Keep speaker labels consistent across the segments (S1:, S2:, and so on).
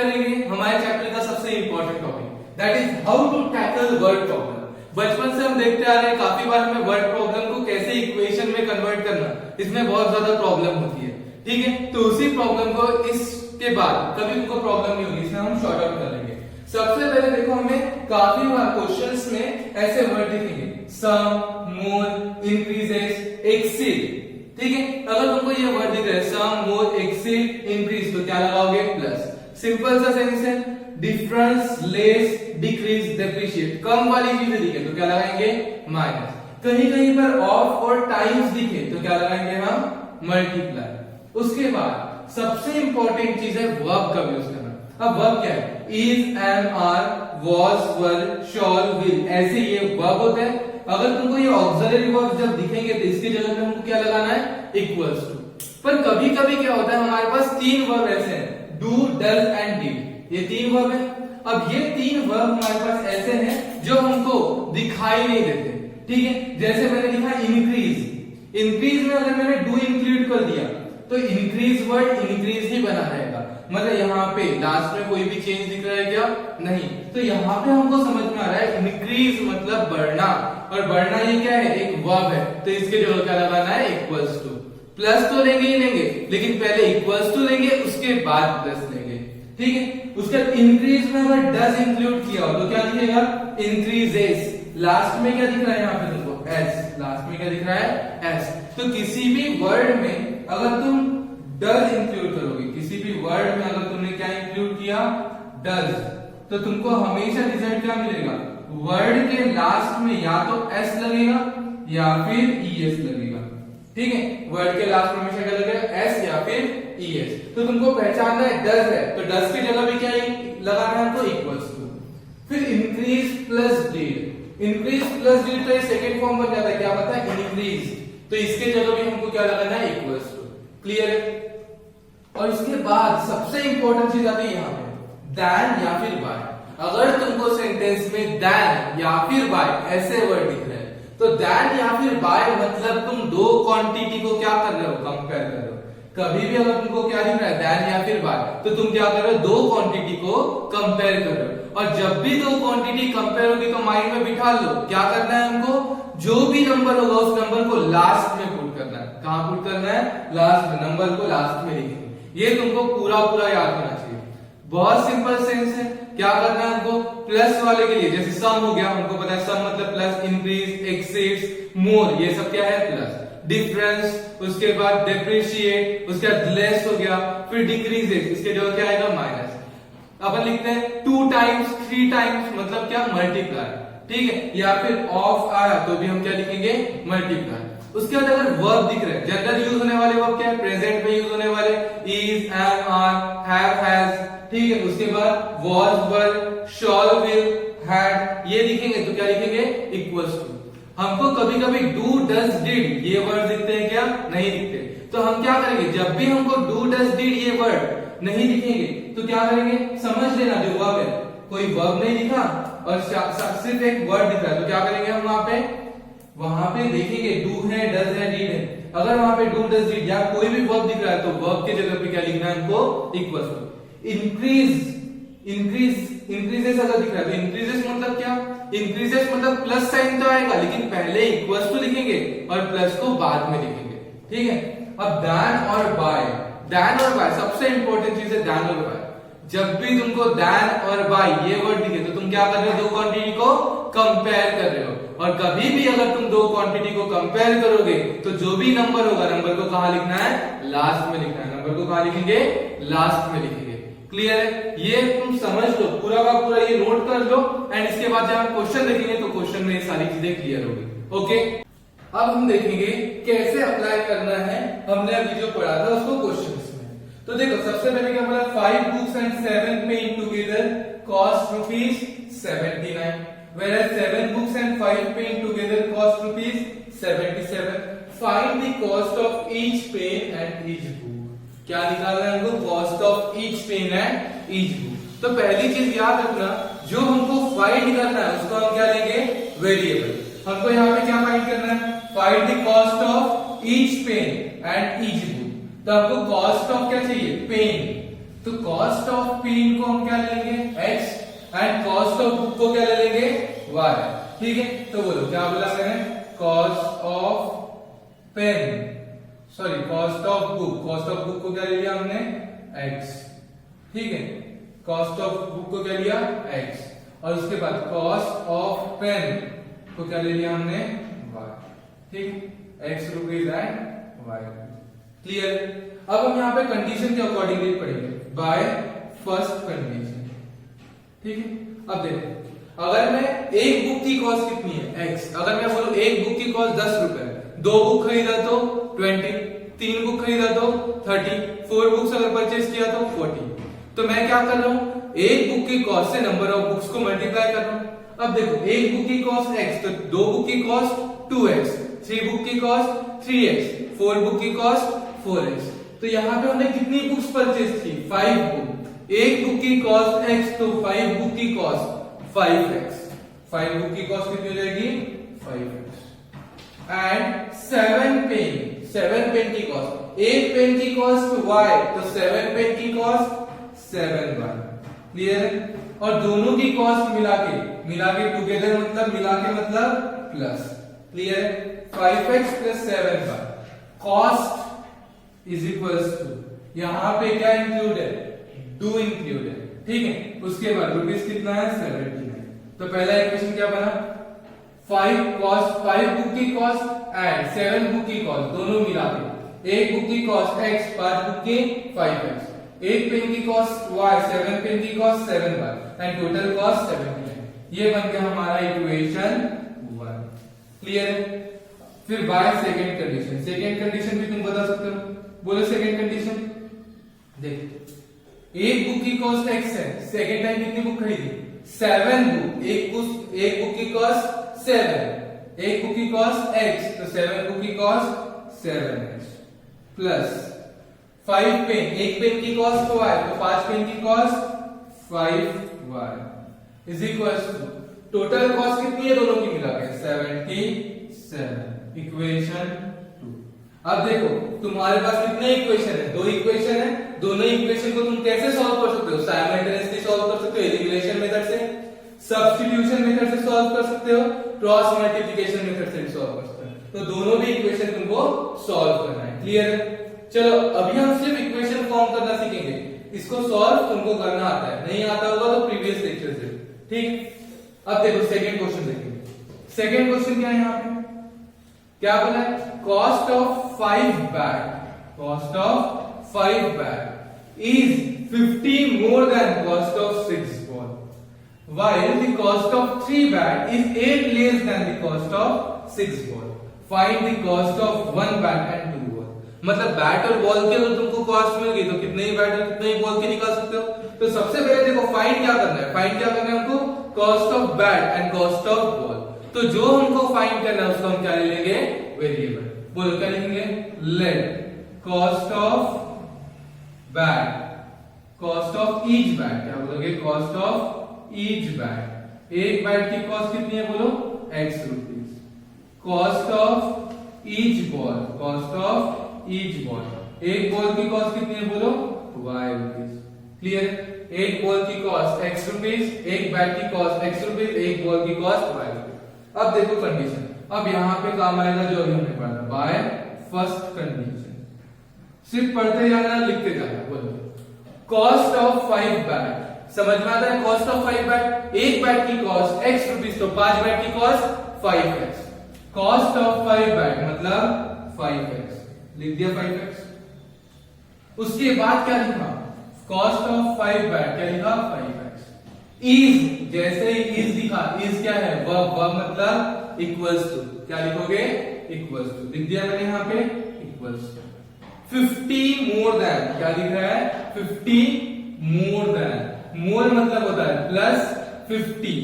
S1: करेंगे हमारे चैप्टर का सबसे important topic, that is how to tackle word problem. बचपन से हम देखते आ रहे हैं काफी बार हमें वर्ड प्रॉब्लम को कैसे इक्वेशन में कन्वर्ट करना, इसमें बहुत ज्यादा प्रॉब्लम होती है। ठीक है, तो उसी प्रॉब्लम को इसके बाद कभी उनको प्रॉब्लम नहीं होगी, इसमें हम शॉर्ट आउट कर लेंगे। सबसे पहले देखो, हमें काफी बार क्वेश्चंस में ऐसे वर्ड दिखेंगे, सम, मोर, इंक्रीजेस, एक्सीड। ठीक है, अगर तुमको ये वर्ड दिख रहा है सम, मोर, एक्सीड, इंक्रीज, तो क्या लगाओगे? प्लस। सिंपल सा सेंस है, डिफरेंस, लेस, डिक्रीज, डेप्रिशिएट, कम वाली चीजें दिखे तो क्या लगाएंगे? माइनस। कहीं कहीं पर ऑफ और टाइम्स दिखे तो क्या लगाएंगे हम? मल्टीप्लाई। उसके बाद सबसे इंपॉर्टेंट चीज है वर्ब का यूज करना। अब वर्ब क्या है? Is, am, are, was, were, shall, will, ऐसे ये वर्ब होते हैं। अगर तुमको ये ऑक्सिलरी वर्ब जब दिखेंगे तो इसकी जगह पे हमको क्या लगाना है? Equals to. पर कभी कभी क्या होता है, हमारे पास तीन वर्ब ऐसे हैं, डू, डज एंड डिड, ये तीन वर्ब है। अब ये तीन वर्ब हमारे पास ऐसे हैं जो हमको दिखाई नहीं देते। ठीक है, जैसे मैंने लिखा इंक्रीज, इंक्रीज में अगर मैंने डू इंक्लूड कर दिया तो इंक्रीज वर्ड इंक्रीज ही बना रहेगा, मतलब यहाँ पे लास्ट में कोई भी चेंज दिख रहा है क्या? नहीं। तो यहाँ पे हमको समझ में आ रहा है इंक्रीज मतलब बढ़ना, और बढ़ना ये क्या है? एक वर्ब है, तो इसके जगह क्या लगाना है? Equals to. प्लस तो लेंगे ही लेंगे, लेकिन पहले इक्वल्स टू लेंगे, उसके बाद प्लस लेंगे। ठीक है, उसके बाद इंक्रीज में अगर डज इंक्लूड किया हो तो क्या दिखेगा? इंक्रीजेस। लास्ट में क्या दिख रहा है यहाँ पे तुमको? एस। लास्ट में क्या दिख रहा है? एस। तो किसी भी वर्ड में अगर तुम डज इंक्लूड करोगे, किसी भी वर्ड में अगर तुमने क्या इंक्लूड किया? डज, तो तुमको हमेशा रिजल्ट क्या मिलेगा? वर्ड के लास्ट में या तो एस लगेगा या फिर ईएस लगेगा। ठीक है, वर्ड के लास्ट में हमेशा क्या लगेगा? एस या फिर ईएस। तो तुमको पहचानना है डज है, तो डज की जगह भी क्या लगाना है? तो इक्वल्स टू। फिर increase plus did, increase plus did तो सेकंड फॉर्म बन जाता है, क्या पता है? इंक्रीज, तो इसके जगह भी हमको क्या लगाना है? Equals to. क्लियर है? और इसके बाद सबसे इंपॉर्टेंट चीज आती है यहाँ पे, दैन या फिर बाय। अगर तुमको सेंटेंस में दैन या फिर बाय ऐसे वर्ड दिख रहे हैं तो दैन या फिर बाय मतलब तुम दो क्वांटिटी को क्या कर रहे हो? कंपेयर कर रहे हो। कभी भी अगर तुमको क्या दिख रहा है? दैन या फिर बाय, तो तुम क्या कर रहे हो? दो क्वांटिटी को कंपेयर कर रहे हो। और जब भी दो क्वांटिटी कंपेयर होगी तो माइंड में बिठा लो, क्या करना है हमको? जो भी नंबर होगा उस नंबर को लास्ट में पुट करना है। कहां पुट करना है? लास्ट में। नंबर को लास्ट में लिखेंगे। ये तुमको पूरा पूरा याद होना चाहिए। बहुत सिंपल सेंस है। क्या करना है हमको? प्लस वाले के लिए जैसे सम हो गया, हमको पता है सम मतलब प्लस, इंक्रीज, एक्सीड्स, मोर, ये सब क्या है? प्लस। डिफरेंस, उसके बाद डेप्रिशिएट, उसके बाद लेस हो गया, फिर डिक्रीजेस, इसके जगह क्या आएगा? माइनस। अपन लिखते हैं 2 टाइम्स, 3 टाइम्स मतलब क्या? मल्टीप्लाई। ठीक है, या फिर ऑफ आया तो भी हम क्या लिखेंगे? मल्टीप्लाई। उसके बाद अगर वर्ब दिख रहे हैं, जनरल यूज होने वाले वर्ब क्या है? प्रेजेंट में यूज होने वाले, is, am, are, have, has. ठीक है, उसके बाद was, were, shall, will, had, ये दिखेंगे तो क्या लिखेंगे? Equals to. हमको कभी कभी डू, डज, डिड ये वर्ड दिखते हैं क्या? नहीं दिखते। तो हम क्या करेंगे? जब भी हमको डू, डज, डिड ये वर्ड नहीं दिखेंगे तो क्या करेंगे? समझ लेना जो वर्ब है, कोई वर्ब नहीं दिखा और सिर्फ एक वर्ड दिख रहा है तो क्या करेंगे हम? वहां पे देखेंगे डू है, डज है, डिड है। अगर वहां पे डू, डज, डिड या कोई भी वर्ब दिख रहा है तो वर्ब के जगह पे क्या लिखना है हमको? Equals to. इंक्रीज, इंक्रीजेस अगर दिख रहा है तो इंक्रीजेस मतलब क्या? इंक्रीजेस मतलब प्लस साइन तो आएगा, लेकिन पहले इक्वल्स टू लिखेंगे और प्लस को बाद में लिखेंगे। ठीक है, अब दैन और बाय, दैन और बाय सबसे इंपॉर्टेंट चीज है। दैन और बाय, जब भी तुमको दैन और बाय ये वर्ड दिखे तो तुम क्या कर रहे हो? दो क्वांटिटी को कंपेयर कर रहे हो। और कभी भी अगर तुम दो क्वांटिटी को कंपेयर करोगे तो जो भी नंबर होगा, नंबर को कहां लिखना है? लास्ट में लिखना है। नंबर को कहां लिखेंगे? लास्ट में लिखेंगे। क्लियर है? ये तुम समझ लो, पूरा का पूरा ये नोट कर लो, एंड इसके बाद जब हम क्वेश्चन देखेंगे तो क्वेश्चन में ये सारी चीजें क्लियर होगी। ओके, अब हम देखेंगे कैसे अप्लाई करना है हमने अभी जो पढ़ा था उसको क्वेश्चन में। तो देखो, सबसे पहले क्या बोला? 5 books and 7 pen together cost ₹79, whereas 7 books and 5 pen together cost ₹77. Find the cost of each pen and each book. क्या निकालना है हमको? Cost of each pen and each book. तो पहली चीज याद रखना, जो हमको फाइंड करना है उसको हम क्या लेंगे? वेरिएबल। हमको यहाँ पे क्या फाइंड करना है? Find the cost of each pen and each book. तो हमको कॉस्ट ऑफ क्या चाहिए? पेन। तो कॉस्ट ऑफ पेन को हम क्या ले लेंगे x and cost of book को क्या ले लेंगे y। ठीक है, तो बोलो क्या बोला मैंने, cost of pen sorry cost of book को क्या ले लिया हमने x। ठीक है, कॉस्ट ऑफ बुक को क्या लिया x और उसके बाद कॉस्ट ऑफ पेन को क्या ले लिया हमने y। ठीक, x rupees and y। Clear. अब हम यहाँ पे कंडीशन के अकॉर्डिंगली पढ़ेंगे बाय फर्स्ट कंडीशन। ठीक है, अब देखो अगर मैं एक बुक की कॉस्ट कितनी है x, अगर मैं बोलूं एक बुक की कॉस्ट 10 रुपए, 2 बुक खरीदा तो 20, 3 बुक खरीदा तो 30, 4 बुक्स अगर परचेज किया तो 40। तो मैं क्या कर रहा हूं, एक बुक की कॉस्ट से नंबर ऑफ बुक्स को मल्टीप्लाई कर रहा हूं। अब देखो एक बुक की कॉस्ट x, तो 2 बुक की कॉस्ट 2x, 3 बुक की कॉस्ट 3x, 4 बुक की कॉस्ट 4x। तो यहाँ पे हमने कितनी बुक्स परचेज की 5 बुक। एक बुक की कॉस्ट x, तो 5 बुक की कॉस्ट 5x। 5 बुक की कॉस्ट कितनी हो जाएगी 5x। एंड 7 पेन की कॉस्ट, एक पेन की कॉस्ट y, तो 7 पेन की कॉस्ट 7y। क्लियर है। और दोनों की कॉस्ट मिला के टुगेदर मतलब प्लस। क्लियर है, 5x plus 7y cost is equals to, यहां पे क्या इंक्लूड है, डू इंक्लूड है। ठीक है, उसके बाद रुपीज कितना है 79। तो पहला इक्वेशन क्या बना, 5 बुक की कॉस्ट एंड 7 बुक की कॉस्ट दोनों मिला के, एक बुक की कॉस्ट x, 5 बुक की 5x, एक पेन की कॉस्ट y, 7 पेन की cost 7y and total cost 79। ये बन गया हमारा इक्वेशन 1। क्लियर है। फिर बाय सेकंड कंडीशन भी तुम बता सकते हो, बोलो सेकंड कंडीशन। देखो एक बुक की कॉस्ट x है, सेकंड टाइम कितनी बुक खरीदी 7 बुक, एक बुक की कॉस्ट 7, एक बुक की कॉस्ट x, तो 7 बुक की कॉस्ट 7x प्लस 5 पेन, एक पेन की कॉस्ट y, तो 5 पेन की cost 5y is equal to total cost कितनी है दोनों की मिला के 77। इक्वेशन 2। अब देखो तुम्हारे पास कितने इक्वेशन है, 2 इक्वेशन है। दोनों इक्वेशन को तुम कैसे सॉल्व कर सकते हो, साइमल्टेनियसली सॉल्व कर सकते हो, एलिमिनेशन मेथड से, सब्स्टिट्यूशन मेथड से सॉल्व कर सकते हो, क्रॉस मल्टीप्लिकेशन मेथड से भी सॉल्व कर सकते हो। तो दोनों भी इक्वेशन तुमको सॉल्व करना है। क्लियर है। चलो अभी हम सिर्फ इक्वेशन फॉर्म करना सीखेंगे, इसको सॉल्व तुमको करना आता है, नहीं आता होगा तो प्रीवियस लेक्चर से। ठीक, अब देखो सेकंड क्वेश्चन देखेंगे। सेकंड क्वेश्चन क्या है, यहाँ पे क्या बोला है, cost of 5 bag is 50 more than cost of 6 ball, while the cost of 3 bag is 8 less than the cost of 6 ball. Find the cost of 1 bat and 2 ball. मतलब bat और ball के अगर तुमको कॉस्ट मिल गई तो कितने ही bat और कितने ही बॉल के निकाल सकते हो। तो सबसे पहले देखो फाइंड क्या करना है, फाइंड क्या करना है हमको, cost of bat and cost of ball. तो जो हमको फाइंड करना है उसको हम क्या ले लेंगे, वेरिएबल। बोलो क्या लिखेंगे, let cost of bat, cost of each bat, क्या बोलोगे, कॉस्ट ऑफ ईच बैट। एक बैट की कॉस्ट कितनी है बोलो, x rupees. Cost of each ball, cost of each ball, एक बॉल की कॉस्ट कितनी है बोलो, y रुपीज। क्लियर, एक बॉल की कॉस्ट x रुपीज, एक बैट की कॉस्ट x रुपीज, एक बॉल की कॉस्ट y रुपीज। अब देखो कंडीशन, अब यहां पे काम आएगा जो अभी हमने पढ़ा, बाय फर्स्ट कंडीशन। सिर्फ पढ़ते जाना, लिखते जाना। बोलो कॉस्ट ऑफ 5 बैट, समझ में आता है, कॉस्ट ऑफ 5 बैट, एक बैट की कॉस्ट x रुपीज, तो 5 बैट की cost 5x। Cost of 5 bat मतलब 5x, लिख दिया 5x। उसके बाद क्या लिखा, कॉस्ट ऑफ 5 बैट, क्या लिखा 5x। इज, जैसे ही इज लिखा, इज क्या है, वर्ब, वर्ब मतलब इक्वल्स टू, क्या लिखोगे, इक्वल्स टू, लिख दिया मैंने यहाँ पे इक्वल्स टू। 50 मोर देन, क्या लिख रहा है, 50 मोर देन, मोर मतलब होता है प्लस 50,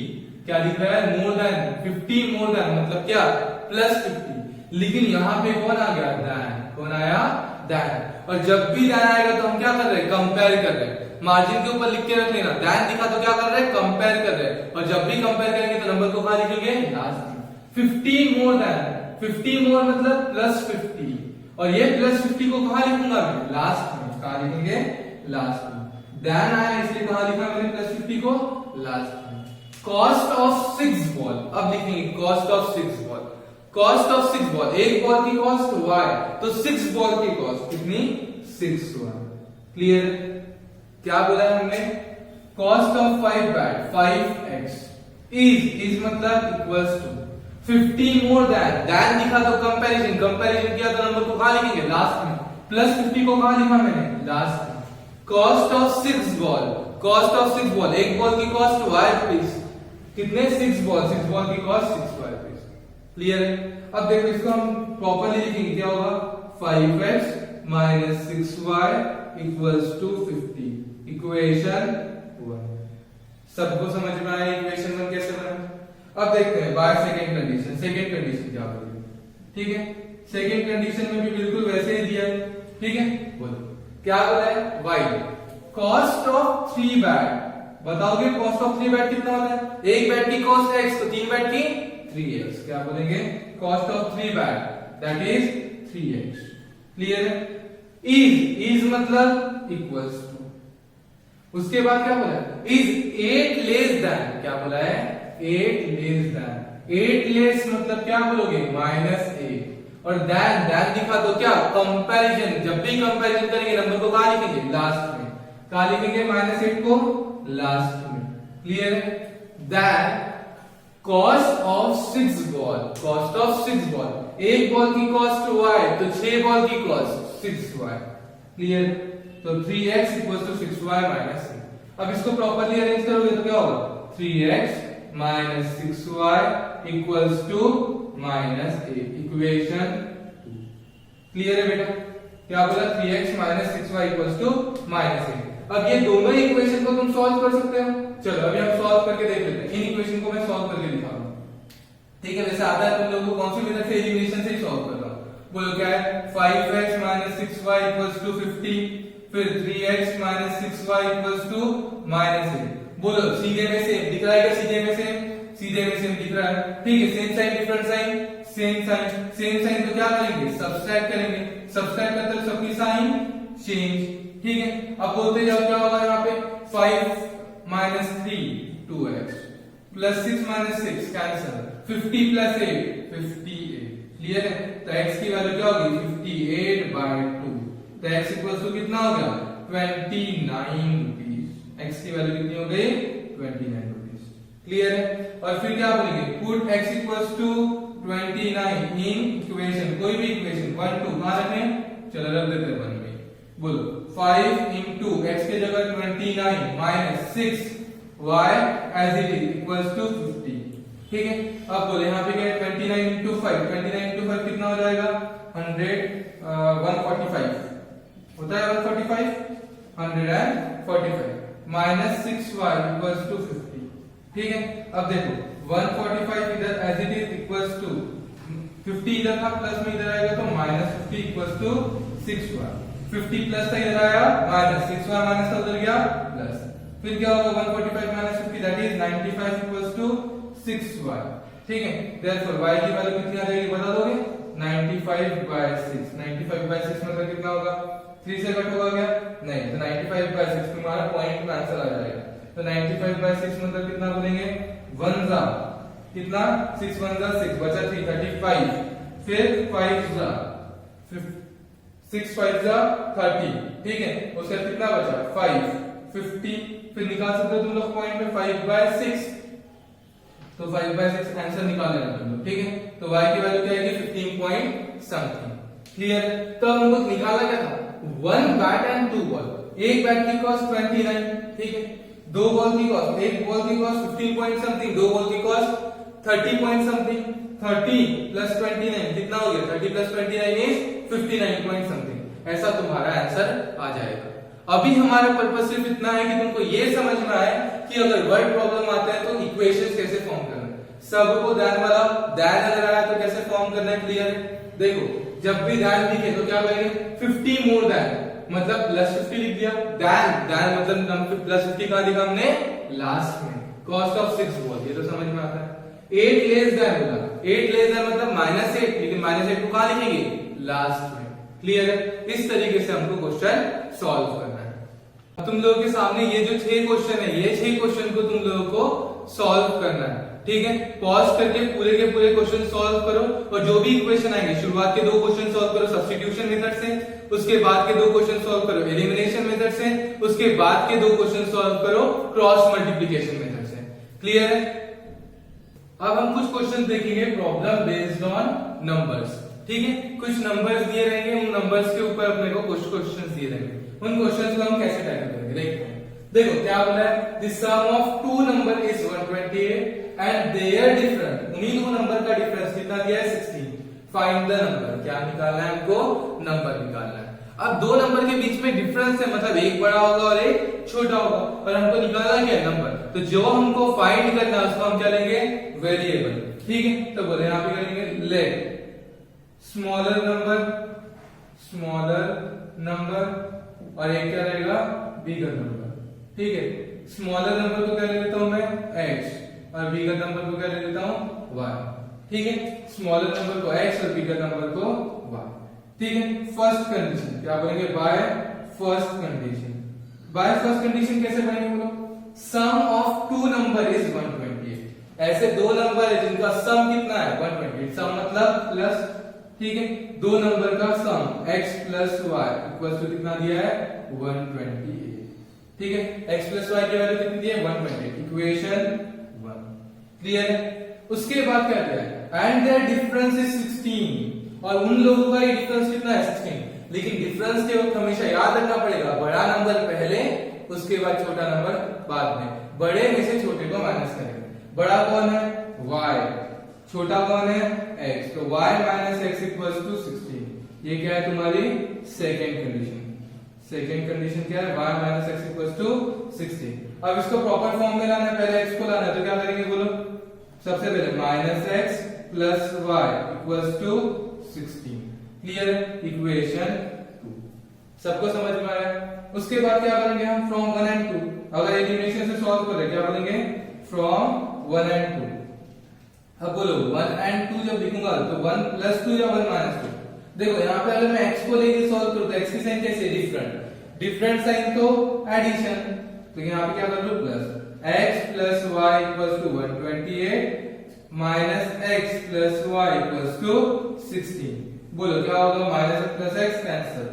S1: क्या लिख रहा है, मोर देन, 50 मोर देन मतलब क्या, प्लस 50। लेकिन यहाँ पे कौन आ गया, देन, कौन आया, देन। और जब भी देन आएगा तो हम क्या कर रहे हैं, कंपेयर कर रहे हैं। मार्जिन के ऊपर लिख के रख लेना, देन दिखा तो क्या कर रहे हैं, कंपेयर कर रहे हैं। और जब भी कंपेयर करेंगे तो नंबर को कहां लिखेंगे, लास्ट में। 50 मोर देन, 50 मोर मतलब प्लस 50, और ये प्लस 50 को कहां लिखूंगा मैं, लास्ट में। कहां लिखेंगे, लास्ट में। देन आया इसलिए कहां लिखा मैंने प्लस 50 को लास्ट में। कॉस्ट ऑफ 6 बॉल, अब लिखेंगे cost of 6 ball. Cost of 6 ball, एक बॉल की कॉस्ट y, तो 6 बॉल की कॉस्ट कितनी 6y। क्लियर? क्या बोला है हमने? Cost of 5 bat 5x is मतलब इक्वल्स टू 50 मोर देन लिखा तो कंपैरिजन किया तो नंबर को कहां लिखेंगे लास्ट में, प्लस 50 को कहां लिखा मैंने लास्ट में। Cost of 6 ball, cost of 6 ball, एक बॉल की कॉस्ट y प्लीज कितने 6 बॉल की कॉस्ट 6y प्लीज। क्लियर है? अब देखो इसको हम प्रॉपर्ली लिखेंगे, क्या होगा 5x minus 6y equals to 50, equation 1। सबको समझ में आया इक्वेशन 1 कैसे बना? अब देखते हैं bye second condition. Second condition क्या होगी? ठीक है, सेकंड कंडीशन में भी बिल्कुल वैसे ही दिया है। ठीक है, बोलो क्या बोला है? y कॉस्ट ऑफ 3 बैट, बताओगे कॉस्ट ऑफ 3 बैट कितना होता है? एक बैट की कॉस्ट x तो 3 बैट की 3x। क्या बोलेंगे? Cost of 3 bat that is 3x। Clear है? इज मतलब इक्वल्स टू, उसके बाद क्या बोला है? इज 8 लेस देन, क्या बोला है? 8 लेस देन, 8 लेस मतलब क्या बोलोगे? -8, और देन दिखा तो क्या कंपैरिजन, जब भी कंपैरिजन करेंगे नंबर को कहां लिखेंगे लास्ट में, कहां लिखेंगे -8 को लास्ट में। क्लियर है? Then cost of 6 ball, cost of 6 ball, एक बॉल की कॉस्ट y तो 6 बॉल की कॉस्ट 6y। क्लियर? तो 3x equals to 6y minus 8। अब इसको प्रॉपर्ली अरेंज करोगे तो क्या होगा? 3x minus 6y equals to -8, equation 2। Clear है बेटा? क्या बोला? 3x minus 6y equals to -8। अब ये दोनों इक्वेशन को तुम सॉल्व कर सकते हो। चलो अभी हम सॉल्व करके देख लेते हैं। इन इक्वेशन को मैं सॉल्व करके दिखाऊंगा। ठीक है, वैसे आता है तुम लोगों को कौन सी मेथड से, एलिमिनेशन से ही सॉल्व कर रहा हूं। बोलो क्या है? 5x minus 6y equals to 50, फिर 3x minus 6y equals to -8। बोलो सीधे में सेम दिख रहा है क्या? सीधे में सेम दिख रहा है। ठीक है, same sign different sign, same sign तो क्या करेंगे? सब्सट्रैक्ट करेंगे। सब्सट्रैक्ट मतलब सबकी साइन चेंज। ठीक है, अब बोलते जाओ क्या होगा यहाँ पे? 5 minus 3 2x plus 6 minus 6 cancel, 50 plus 8 58। Clear है? तो x की वैल्यू क्या होगी? 58/2। तो x इक्वल्स टू कितना हो गया? 29 रुपीस। x की वैल्यू कितनी हो गई? 29 रुपीस। क्लियर है? और फिर क्या बोलेंगे? Put x equals to 29 in equation, कोई भी इक्वेशन 1 2 कहां रखें? चलो रख देते हैं 1 में। बोलो 5 into x के जगह 29 minus 6y as it is equals to 50। ठीक है, अब बोले यहाँ पे क्या है? 29 into 5, 29 into 5 कितना हो जाएगा? 145 होता है। 145 माइनस 6y इक्वल्स टू 50। ठीक है, अब देखो 145 इधर as it is equals to 50 इधर था, प्लस में इधर आएगा तो -50 इक्वल्स टू 6y। 50 प्लस था इधर आया, माइनस 6y माइनस था उधर गया प्लस, फिर क्या होगा? 145 minus 50 that is 95 equals to 6y। ठीक है, देयरफॉर y की वैल्यू कितनी आ जाएगी बता दोगे? 95/6। 95/6 मतलब कितना होगा? 3 से कट होगा क्या? नहीं, तो 95/6 तुम्हारा पॉइंट में आंसर आ जाएगा। तो 95/6 मतलब कितना बोलेंगे? 1 जा कितना? 6 1 जा 6 बचा 3 35, फिर 5 जा 6 5 जा 30। ठीक है, उसका कितना बचा? 5 50, फिर निकाल सकते हो तुम लोग पॉइंट में 5/6, तो 5/6 आंसर निकाल लेना तुम लोग। ठीक है, तो y की वैल्यू क्या आएगी? 15 पॉइंट समथिंग। क्लियर? तो हम लोग निकाला क्या था? 1 बैट एंड 2 बॉल। एक बैट की कॉस्ट 29। ठीक है, 2 बॉल की कॉस्ट, एक बॉल की कॉस्ट 15 पॉइंट समथिंग, 2 बॉल की कॉस्ट 30 पॉइंट समथिंग। 30 प्लस 29 कितना हो गया? 30 प्लस 29 इज 59 पॉइंट समथिंग। ऐसा तुम्हारा आंसर आ जाएगा। अभी हमारा पर्पस सिर्फ इतना है कि तुमको ये समझ में आए कि अगर वर्ड प्रॉब्लम आता है तो इक्वेशंस कैसे फॉर्म करना है। सबको ध्यान वाला, ध्यान अगर आया तो कैसे फॉर्म करना है क्लियर है। देखो जब भी ध्यान दिखे तो क्या करेंगे? 50 मोर देन मतलब प्लस 50 लिख दिया, दैन मतलब प्लस 50 कहां लिखा हमने? लास्ट में। कॉस्ट ऑफ 6 बॉल, ये तो समझ में आता है। 8 लेस देन बोला, 8 लेस देन मतलब -8, लेकिन -8 को कहां लिखेंगे? लास्ट में। क्लियर है? इस तरीके से हमको क्वेश्चन सॉल्व करना है। तुम लोगों के सामने ये जो 6 क्वेश्चन है, ये 6 क्वेश्चन को तुम लोगों को सॉल्व करना है, ठीक है। पॉज करके पूरे के पूरे क्वेश्चन सॉल्व करो और जो भी इक्वेशन आएंगे, शुरुआत के 2 क्वेश्चन सॉल्व करो सब्स्टिट्यूशन मेथड से, उसके बाद के 2 क्वेश्चन सॉल्व करो एलिमिनेशन मेथड से, उसके बाद के 2 क्वेश्चन सॉल्व करो क्रॉस मल्टीप्लिकेशन मेथड से। क्लियर है? अब हम कुछ क्वेश्चन देखेंगे प्रॉब्लम बेस्ड ऑन नंबर्स, ठीक है। कुछ नंबर्स दिए रहेंगे, उन नंबर्स के ऊपर अपने को कुछ क्वेश्चंस दिए रहेंगे, उन क्वेश्चंस को हम कैसे टैकल करेंगे देखते हैं। देखो क्या बोला है, the sum of 2 number is 128 and their difference, उन्हीं 2 नंबर का डिफरेंस कितना दिया है 16। फाइंड द नंबर, क्या निकालना है हमको, नंबर निकालना है। अब 2 नंबर के बीच में डिफरेंस है, मतलब एक बड़ा होगा और एक छोटा होगा, और हमको निकालना क्या है, नंबर। तो जो हमको फाइंड करना है उसको हम क्या लेंगे, वेरिएबल, ठीक है। तो बोले यहां पे करेंगे लेट स्मॉलर नंबर और एक क्या रहेगा, बिगर नंबर, ठीक है। स्मॉलर नंबर को क्या ले लेता हूं मैं, x, और बिगर नंबर को क्या ले लेता हूं, y, ठीक है। स्मॉलर नंबर को x और बिगर नंबर को y, ठीक है। फर्स्ट कंडीशन क्या बोलेंगे, bye first condition. By first condition कैसे बनेगी बोलो, सम ऑफ 2 नंबर इज 128। ऐसे 2 नंबर है जिनका सम कितना है 128, सम मतलब प्लस, ठीक है। 2 नंबर का sum x plus y equal to कितना दिया है 128, ठीक है। x प्लस y की वैल्यू कितनी दी है 128, इक्वेशन 1। क्लियर है? उसके बाद क्या दिया है, एंड देयर डिफरेंस इज 16, और उन लोगों का डिफरेंस कितना है 16। लेकिन डिफरेंस के वक्त हमेशा याद रखना पड़ेगा, बड़ा नंबर पहले उसके बाद छोटा नंबर बाद में। बड़े में से छोटे को माइनस करेंगे, बड़ा कौन है y, छोटा कौन है x, तो y minus x equal to 16। ये क्या है तुम्हारी सेकेंड कंडीशन। सेकेंड कंडीशन क्या है, y minus x equal to 16। अब इसको प्रॉपर फॉर्म में लाना है, पहले x को लाना है, तो क्या करेंगे बोलो, सबसे पहले minus x plus y equal to 16। Clear है? इक्वेशन 2। सबको समझ में आया? उसके बाद क्या करेंगे हम, फ्रॉम 1 एंड 2। अगर एलिमिनेशन से सॉल्व करें क्या बोलेंगे, फ्रॉम 1 एंड 2। अब बोलो 1 एंड 2 जब लिखूंगा तो 1 प्लस 2 या 1 माइनस 2। देखो यहाँ पे अगर मैं x को लेके सॉल्व करूं तो x की साइन कैसे, डिफरेंट साइन तो एडिशन, तो यहाँ पे क्या कर लो, plus x plus y equal to 128 minus x plus y equal to 16। बोलो क्या होगा, minus plus x cancel,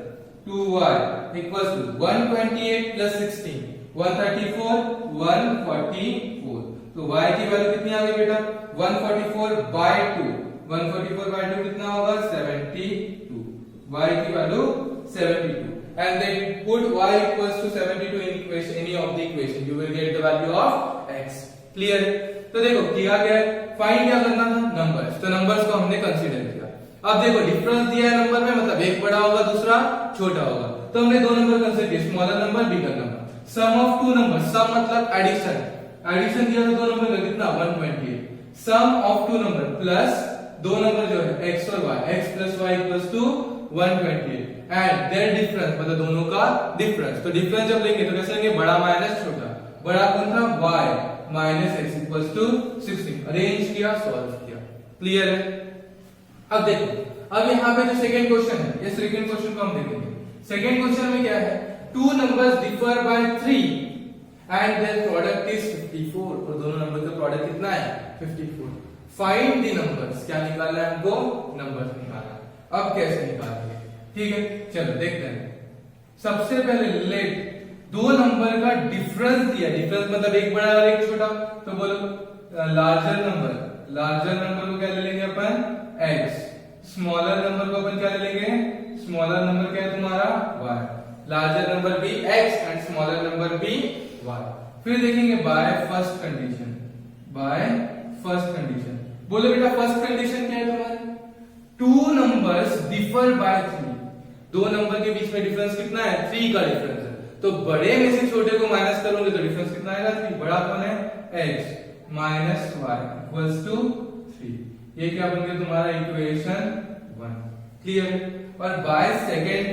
S1: 2y equal to 128 प्लस 16 134 144। तो y की वैल्यू कितनी आ गई बेटा, 144/2। 144/2 कितना होगा 72। y की value 72, and then put y equals to 72 in equation, any of the equation, you will get the value of x. Clear है? तो देखो किया गया है, फाइंड क्या करना था, नंबर्स। तो नंबर्स को हमने कंसीडर किया। अब देखो डिफरेंस दिया है नंबर में, मतलब एक बड़ा होगा दूसरा छोटा होगा, तो हमने 2 नंबर कंसीडर किए, smaller number bigger number. Sum of 2 number, sum मतलब एडिशन, एडिशन दिया था 2 नंबर का कितना 128। Sum of 2 number plus 2 number जो है x और y, x plus y equals to 128 and their difference मतलब दोनों का डिफरेंस। तो डिफरेंस जब लेंगे तो कैसे लेंगे, बड़ा माइनस छोटा, बड़ा कौन था y minus x equals to 16। Arrange किया, सॉल्व किया। क्लियर है? अब देखो, अब यहाँ पे जो सेकंड क्वेश्चन है, ये सेकंड क्वेश्चन को हम देखेंगे। सेकंड क्वेश्चन में क्या है, 2 numbers differ by 3 and their product is 54, और दोनों नंबर का प्रोडक्ट कितना है 54। फाइंड द नंबर्स, क्या निकालना है हमको, नंबर्स निकालना है। अब कैसे निकालेंगे, ठीक है, चलो देखते हैं। सबसे पहले लेट 2 नंबर का डिफरेंस दिया, डिफरेंस मतलब एक बड़ा और एक छोटा, तो बोलो लार्जर नंबर को क्या ले लेंगे अपन x, स्मॉलर नंबर को अपन क्या ले लेंगे, स्मॉलर नंबर क्या है तुम्हारा y, लार्जर नंबर भी x एंड स्मॉलर नंबर भी y। फिर देखेंगे बाय फर्स्ट कंडीशन। बोलो बेटा फर्स्ट कंडीशन क्या है तुम्हारी, 2 नंबर्स डिफर बाय 3। 2 नंबर के बीच में डिफरेंस कितना है, 3 का डिफरेंस है, तो बड़े में से छोटे को माइनस करोगे तो डिफरेंस कितना आएगा 3। बड़ा कौन है x minus y equals to 3। ये क्या बन गया तुम्हारा इक्वेशन 1। क्लियर? और बाय सेकंड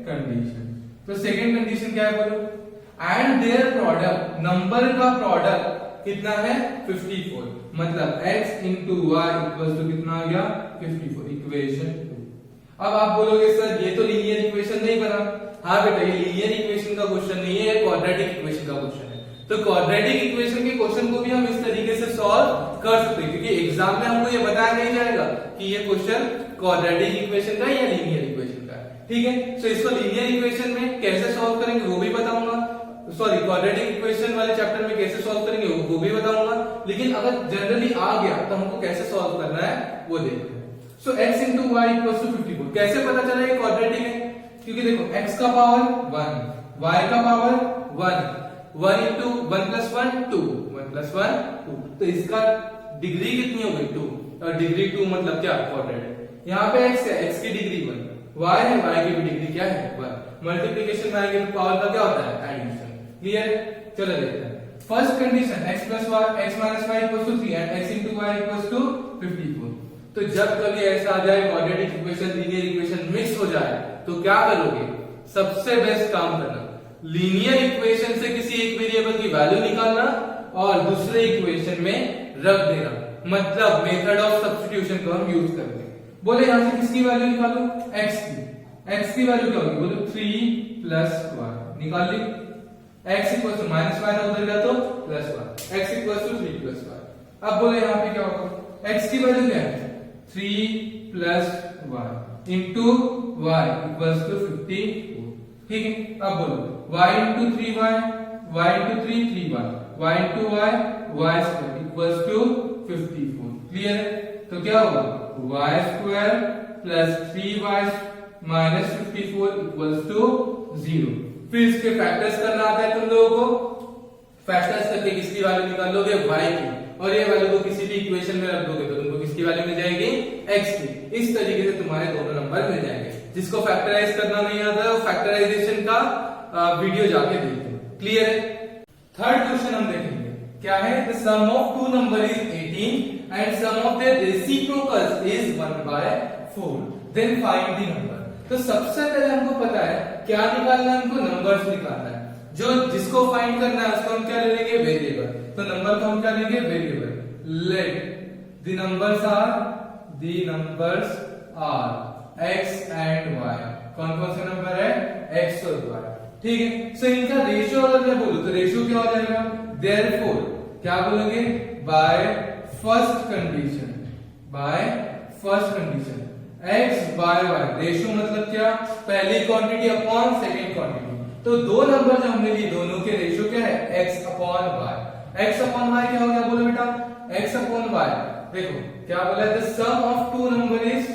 S1: कंडीशन, तो सेकंड कंडीशन क्या है बोलो, एंड देयर प्रोडक्ट, नंबर का प्रोडक्ट कितना है 54, मतलब x into y equals to कितना आ गया 54, इक्वेशन 2। अब आप बोलोगे सर ये तो लीनियर इक्वेशन नहीं बना, हाँ बेटा ये लीनियर इक्वेशन का क्वेश्चन नहीं है, ये क्वाड्रेटिक इक्वेशन का क्वेश्चन है। तो क्वाड्रेटिक इक्वेशन के क्वेश्चन को भी हम इस तरीके से सॉल्व कर सकते हैं, क्योंकि एग्जाम में हमको ये बताया नहीं जाएगा कि ये क्वेश्चन क्वाड्रेटिक इक्वेशन का या लीनियर इक्वेशन का है, ठीक है। तो इसको लीनियर इक्वेशन में कैसे सॉल्व करेंगे वो भी बताऊंगा, सॉरी क्वाड्रेटिक इक्वेशन वाले चैप्टर में कैसे सॉल्व करेंगे वो भी बताऊंगा, लेकिन अगर जनरली आ गया तो हमको कैसे सॉल्व करना है वो देखते हैं। सो x into y equals to 54 कैसे पता चला ये क्वाड्रेटिक है, क्योंकि देखो x का पावर 1, y का पावर 1, 1 into 1 plus 1 2, 1 plus 1 2, तो इसका डिग्री कितनी हो गई 2, और डिग्री 2 मतलब क्या क्वाड्रेटिक। यहाँ पे x है, x की डिग्री 1, y है, y की भी डिग्री क्या है 1, मल्टीप्लिकेशन में आएंगे तो पावर का क्या होता है एडिशन, क्लियर। चलो देखते हैं first condition x plus y x minus y equals to 3 and x into y equals to 54। तो जब कभी ऐसा आ जाए quadratic equation linear equation mix हो जाए तो क्या करोगे, सबसे बेस्ट काम करना लीनियर इक्वेशन से किसी एक वेरिएबल की वैल्यू निकालना और दूसरे इक्वेशन में रख देना, मतलब मेथड ऑफ सब्स्टिट्यूशन को हम यूज करते हैं। बोले यहां से किसकी वैल्यू निकालो, x की वैल्यू क्या होगी, बोलो 3 plus y निकाल ली, x equal to minus y उधर गया तो plus y, x equal to 3 plus y। अब बोले यहाँ पे क्या होगा, x की वैल्यू क्या है 3 plus y into y equals to 54, ठीक है। अब बोलो y into 3y, y into 3 3y, y into y y square equals to 54, clear है। तो क्या होगा y square plus 3y minus 54 equals to 0। फिर इसके फैक्टर्स करना आता है तुम लोगों को, फैक्टर्स करके किसकी वैल्यू निकाल लोगे y की, और ये वैल्यू को किसी भी इक्वेशन में रख दोगे तो तुमको किसकी वैल्यू मिल जाएगी x की। इस तरीके से तुम्हारे दोनों नंबर मिल जाएंगे। जिसको फैक्टराइज करना नहीं आता है वो फैक्टराइजेशन का वीडियो जाके देखें, क्लियर है। थर्ड क्वेश्चन हम देखेंगे क्या है, the sum of two number is 18 and sum of their reciprocals is 1/4, then find the number. तो सबसे पहले हमको पता है क्या निकालना है, हमको नंबर्स निकालना है। जो जिसको फाइंड करना है उसको हम क्या ले लेंगे वेरिएबल, तो नंबर को हम क्या लेंगे variable. Let the numbers are x and y, कौन कौन से नंबर है x और y, ठीक है। सो इनका रेशियो अगर मैं बोलूं तो रेशियो क्या हो जाएगा, देयरफॉर क्या बोलोगे, bye first condition x by y, ratio मतलब क्या, पहली क्वांटिटी अपॉन सेकंड क्वांटिटी। तो दो नंबर जो हमने लिए दोनों के रेशियो क्या है x upon y। x upon y क्या हो गया, बोलो बेटा x अपॉन y। देखो क्या बोला है, the sum of two number is,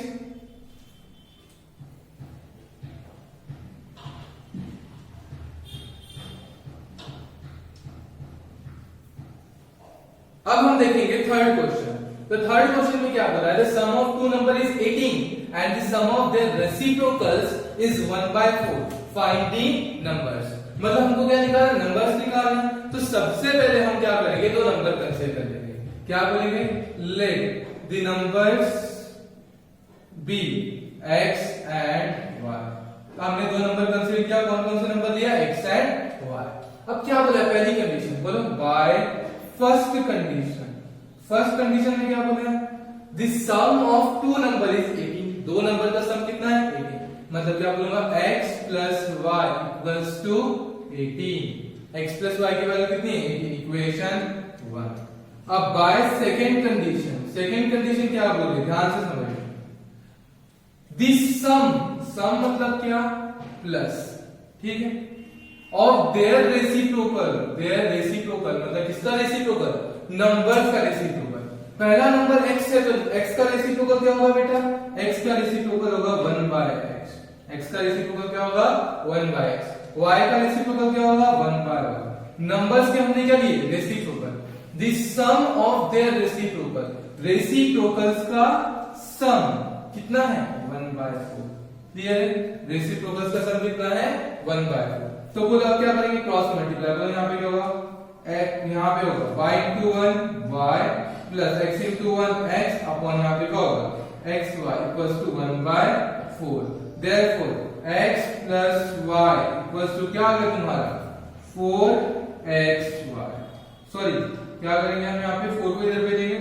S1: अब हम देखेंगे थर्ड क्वेश्चन। तो थर्ड क्वेश्चन में क्या बोला है, the sum of two number is 18 and the sum of their reciprocals is 1/4, find the numbers. मतलब हमको क्या निकालना, नंबर्स निकालना। तो सबसे पहले हम क्या करेंगे, दो नंबर कंसीडर कर लेंगे। क्या बोलेंगे, let the numbers be x and y। तो हमने दो नंबर कंसीडर किया, कौन कौन से नंबर लिया, x एंड y। अब क्या बोला पहली कंडीशन, बोलो बाय फर्स्ट कंडीशन में क्या बोला, the sum of two number is 18, दो नंबर का सम कितना है 18, मतलब क्या बोलूंगा x plus y equals to 18, x plus y की वैल्यू कितनी है 18, इक्वेशन 1। अब बाय सेकंड कंडीशन क्या बोल रही है, ध्यान से समझिए, दिस सम मतलब क्या, प्लस, ठीक है, और देयर रेसिप्रोकल मतलब किसका रेसिप्रोकल, नंबर्स का रेसिप्रोकल। पहला नंबर x है तो x का रेसिप्रोकल क्या होगा बेटा, x का रेसिप्रोकल होगा 1/x, x का रेसिप्रोकल क्या होगा 1/x, y का रेसिप्रोकल क्या होगा 1/y। नंबर्स के हमने क्या लिए, reciprocal. The sum of their reciprocals का सम कितना है 1/4, क्लियर है। रेसिप्रोकल्स का सम कितना है 1/4। तो बोलो अब क्या करेंगे, क्रॉस मल्टीप्लाई। बोलो यहाँ पे क्या होगा, यहाँ पे होगा y into 1 y plus x into 1 x upon यहाँ पे क्या होगा x y equals to 1/4। therefore x plus y equals to क्या आ गया तुम्हारा 4xy। सॉरी क्या करेंगे हम यहाँ पे 4 को इधर भेजेंगे,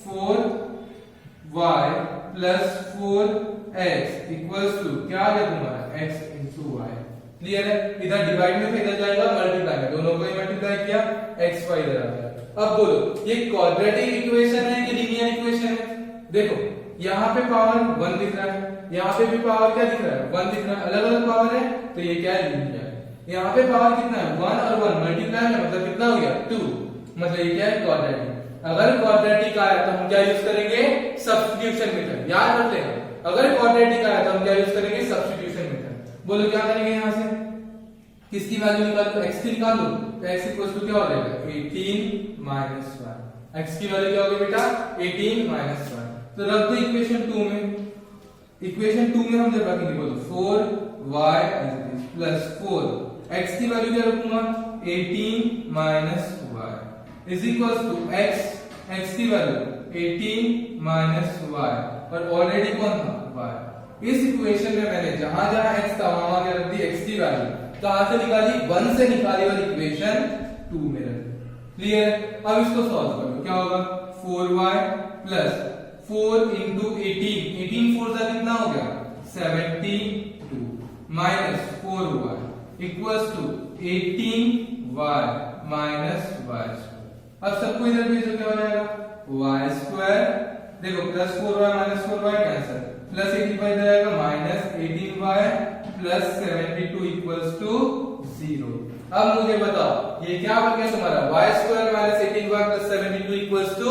S1: 4y plus 4x equals to क्या आ गया तुम्हारा x into y। क्लियर है? इधर डिवाइड में इधर जाएगा मल्टीप्लाई में, दोनों को ही मल्टीप्लाई किया, x y इधर आ गया। अब बोलो ये क्वाड्रेटिक इक्वेशन है कि लीनियर इक्वेशन है? देखो यहाँ पे पावर 1 दिख रहा है, यहाँ पे भी पावर क्या दिख रहा है 1 दिख रहा है, अलग अलग पावर है तो ये क्या है लीनियर है। यहाँ पे पावर कितना है 1 और 1 मल्टीप्लाई में मतलब कितना हो गया 2, मतलब ये क्या है क्वाड्रेटिक। अगर क्वाड्रेटिक आया तो हम क्या यूज करेंगे सब्स्टिट्यूशन मेथड, याद रख लेना। अगर क्वाड्रेटिक आया तो हम क्या यूज करेंगे सब्स्टिट्यूशन मेथड। बोलो क्या करेंगे यहाँ से किसकी वैल्यू निकालो x की निकालो तो x इक्वल टू क्या हो जाएगा 18 माइनस 1। x की वैल्यू क्या होगी बेटा 18 माइनस 1। तो रख दो इक्वेशन 2 में, इक्वेशन 2 में हम जब रखेंगे बोलो 4y प्लस 4 x की वैल्यू क्या रखूंगा 18 minus y is equal to x की वैल्यू 18 माइनस y और ऑलरेडी कौन था y। इस इक्वेशन में मैंने जहां जहां x था वहां क्या रख दी x की वैल्यू, कहां से निकाली 1 से निकाली और इक्वेशन 2 में रख दी। क्लियर? अब इसको सॉल्व कर लो, क्या होगा 4y प्लस 4 इंटू 18 4 का कितना हो गया 72 minus 4y equals to 18y minus y। अब सबको इधर भेजो क्या हो जाएगा y स्क्वायर, देखो plus 4y minus 4y cancel, plus 85 इधर आएगा minus 18y plus 72 equals to 0। अब मुझे बताओ ये क्या बन गया तुम्हारा y square minus 18y plus 72 equals to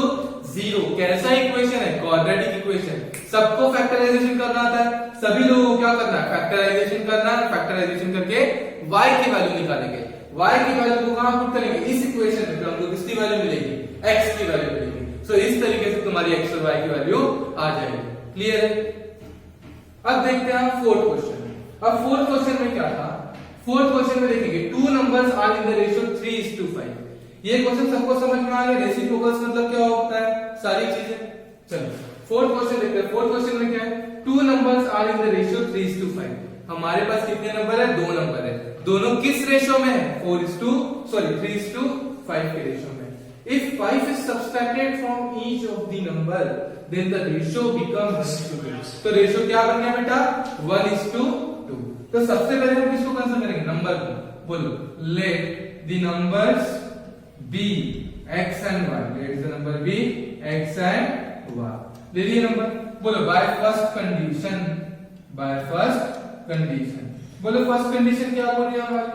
S1: 0। कैसा इक्वेशन है क्वाड्रेटिक इक्वेशन। सबको फैक्टराइजेशन करना आता है, सभी लोगों को क्या करना है फैक्टराइजेशन करना है, फैक्टराइजेशन करके y की वैल्यू निकालेंगे। y की वैल्यू को कहां पुट करेंगे इस इक्वेशन में, तो हमको किसकी वैल्यू मिलेगी x की वैल्यू मिलेगी। सो इस तरीके से तुम्हारी x और y की वैल्यू आ जाएगी। क्लियर है? अब देखते हैं हम फोर्थ क्वेश्चन। अब फोर्थ क्वेश्चन में क्या था, फोर्थ क्वेश्चन में देखेंगे two numbers are in the ratio 3:5। ये क्वेश्चन सबको समझ में आ गया रेसिप्रोकल्स मतलब क्या होता है सारी चीजें। चलो फोर्थ क्वेश्चन देखते हैं। फोर्थ क्वेश्चन में क्या है two numbers are in the ratio 3:5। हमारे पास कितने नंबर है 2 नंबर है, दोनों किस रेशियो में है 3:5 के रेशियो में। If 5 is subtracted from each of the number, then the ratio becomes 1:2। तो रेशियो क्या बन गया बेटा 1:2। तो सबसे पहले हम किसको कंसिडर करेंगे नंबर को। बोलो let the numbers be x and y। Let the number be x and y। ले लिए नंबर। बोलो by first condition, by first condition. बोलो फर्स्ट कंडीशन क्या बोल रही है हमारी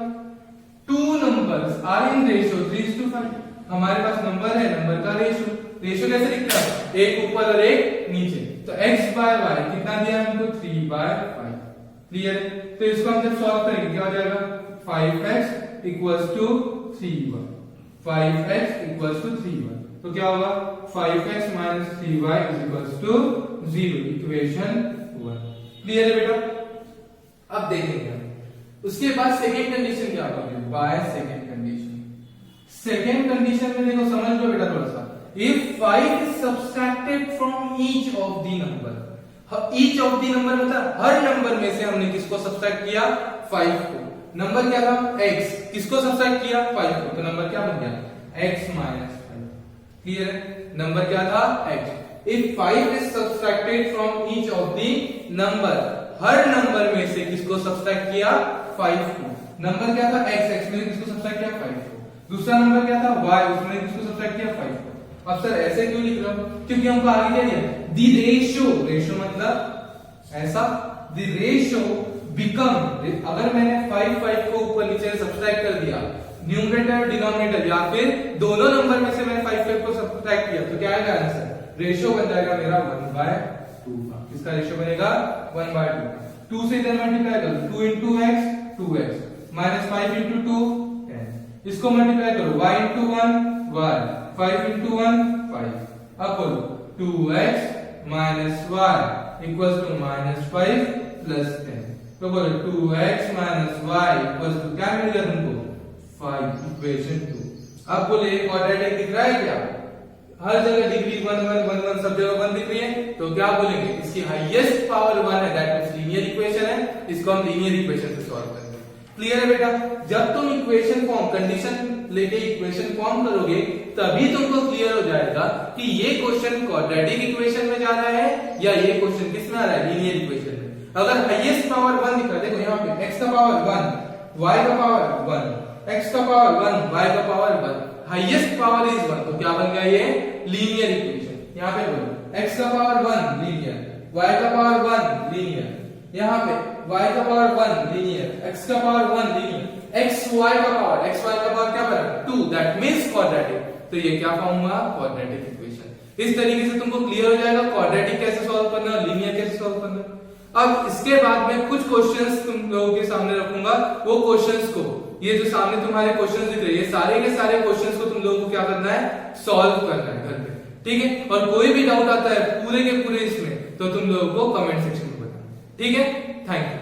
S1: two numbers are in ratio 3:5। हमारे पास नंबर है, नंबर का रेशियो, रेशियो कैसे दिखता है एक ऊपर और एक नीचे। तो x बाय y कितना दिया हमको 3/5। क्लियर है? तो इसको हम जब सॉल्व करेंगे क्या हो जाएगा 5x equals to 3y। 5x equals to 3y तो क्या होगा 5x minus 3y is equals to 0। Equation 1। Clear है बेटा? अब देखेंगे हम उसके बाद सेकेंड कंडीशन क्या होगी by second condition. Second condition में देखो समझ लो बेटा थोड़ा सा। If 5 is subtracted from each of the number, each of the number मतलब हर नंबर में से हमने किसको सब्ट्रैक्ट किया 5 को। नंबर क्या था x, किसको सब्ट्रैक्ट किया 5 को, तो नंबर क्या बन गया x माइनस 5। क्लियर है? नंबर क्या था x। If 5 is subtracted from each of the number, her number में से किसको सब्ट्रैक्ट किया 5 को। नंबर क्या था x में किसको सब्ट्रैक्ट किया 5 को। दूसरा नंबर क्या था y, उसमें किसको सब्ट्रैक्ट किया 5 को। अब सर ऐसे क्यों लिख रहा हूं क्योंकि हमको आगे क्या दिया दी रेशियो, रेशियो मतलब ऐसा द रेशियो बिकम, अगर मैंने 5 को ऊपर नीचे सब्ट्रैक्ट कर दिया न्यूमरेटर और डिनोमिनेटर या फिर दोनों नंबर में से मैंने 5 को सब्ट्रैक्ट किया तो क्या आएगा आंसर रेशियो बन जाएगा मेरा 1/2 का। किसका रेशियो बनेगा 1/2। 2 से इधर मल्टीप्लाई करो 2 into x 2x minus 5 into 2 10। इसको मल्टीप्लाई करो y into 1 y 5 into 1 5। अब बोलो 2x minus y equals to minus 5 plus 10। तो बोलो 2x minus y equals to क्या मिलेगा तुमको 5। इक्वेशन 2। अब बोले क्वाड्रेटिक दिख रहा है क्या, हर जगह डिग्री 1 1 1 1 सब जगह 1 दिख रही है तो क्या बोलेंगे इसकी हाईएस्ट पावर 1 है, दैट मींस लीनियर इक्वेशन है, इसको हम लीनियर इक्वेशन से सॉल्व करेंगे। क्लियर है बेटा? जब तुम इक्वेशन फॉर्म कंडीशन लेके इक्वेशन फॉर्म करोगे तभी तुमको क्लियर हो जाएगा कि ये क्वेश्चन क्वाड्रेटिक इक्वेशन में जा रहा है या ये क्वेश्चन किस में आ रहा है लीनियर इक्वेशन में। अगर हाईएस्ट पावर 1 दिख रहा है, देखो यहाँ पे x का पावर 1 y का पावर 1, x का पावर 1, y का पावर 1, हाईएस्ट पावर इज 1, तो क्या बन गया ये लीनियर इक्वेशन। यहाँ पे बोलो x का पावर 1 लीनियर, y का पावर 1 लीनियर, यहाँ पे y का पावर 1 लीनियर, x का पावर 1 लीनियर, xy का पावर क्या बना 2, दैट मींस क्वाड्रेटिक। तो ये क्या फॉर्म हुआ क्वाड्रेटिक इक्वेशन। इस तरीके से तुमको क्लियर हो जाएगा क्वाड्रेटिक कैसे सॉल्व करना है, लीनियर कैसे सॉल्व करना है। अब इसके बाद में कुछ क्वेश्चंस तुम लोगों के सामने रखूंगा, वो क्वेश्चंस को, ये जो सामने तुम्हारे क्वेश्चंस दिख रहे हैं, ये सारे के सारे क्वेश्चंस को तुम लोगों को क्या करना है, सॉल्व करना है घर पे, ठीक है। और कोई भी डाउट आता है पूरे के पूरे इसमें, तो तुम लोगों को कमेंट सेक्शन में बताना, ठीक है। Thank you.